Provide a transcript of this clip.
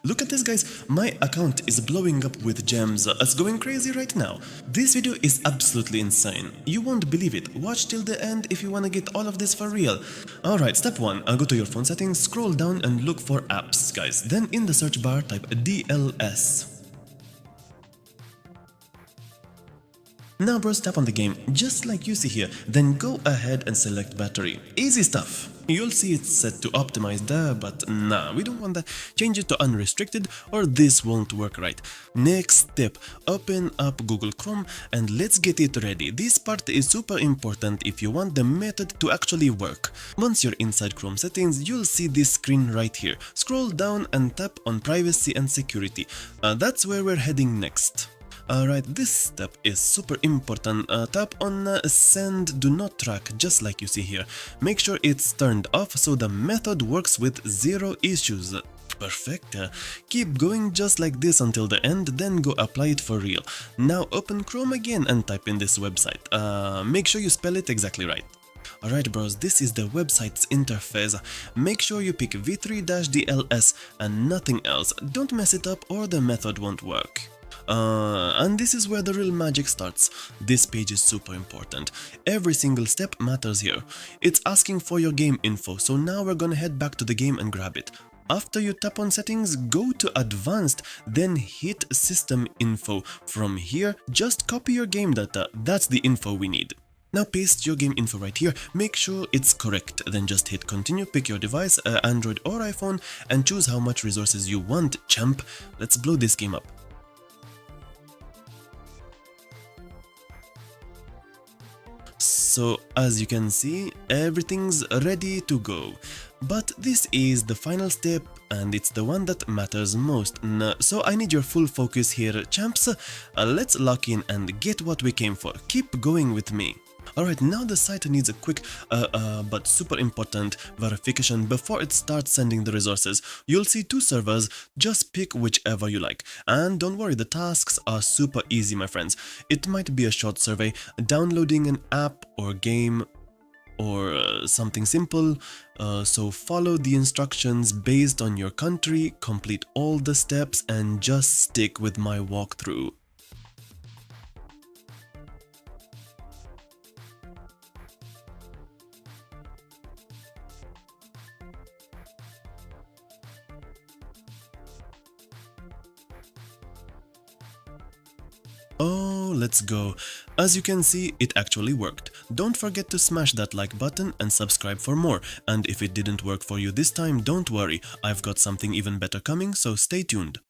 Look at this, guys, my account is blowing up with gems, it's going crazy right now. This video is absolutely insane, you won't believe it, watch till the end if you wanna get all of this for real. Alright, step 1, go to your phone settings, scroll down and look for apps, guys, then in the search bar type DLS. Now bros, tap on the game, just like you see here, then go ahead and select battery. Easy stuff. You'll see it's set to optimize there, but nah, we don't want that. Change it to unrestricted or this won't work right. Next step, open up Google Chrome and let's get it ready. This part is super important if you want the method to actually work. Once you're inside Chrome settings, you'll see this screen right here. Scroll down and tap on privacy and security. That's where we're heading next. Alright, this step is super important. Tap on send do not track, just like you see here. Make sure it's turned off so the method works with zero issues. Perfect. Keep going just like this until the end, then go apply it for real. Now open Chrome again and type in this website. Make sure you spell it exactly right. Alright bros, this is the website's interface. Make sure you pick v3-dls and nothing else. Don't mess it up or the method won't work. And this is where the real magic starts. This page is super important. Every single step matters here. It's asking for your game info, so now we're gonna head back to the game and grab it. After you tap on settings, go to advanced, then hit system info. From here, just copy your game data, that's the info we need. Now paste your game info right here, make sure it's correct, then just hit continue, pick your device, Android or iPhone, and choose how much resources you want, champ. Let's blow this game up. So as you can see, everything's ready to go. But this is the final step and it's the one that matters most. So I need your full focus here, champs. Let's lock in and get what we came for. Keep going with me. Alright, now the site needs a quick but super important verification before it starts sending the resources. You'll see two servers, just pick whichever you like. And don't worry, the tasks are super easy, my friends. It might be a short survey, downloading an app or game or something simple. So follow the instructions based on your country, complete all the steps and just stick with my walkthrough. Oh, let's go. As you can see, it actually worked. Don't forget to smash that like button and subscribe for more. And if it didn't work for you this time, don't worry, I've got something even better coming, so stay tuned.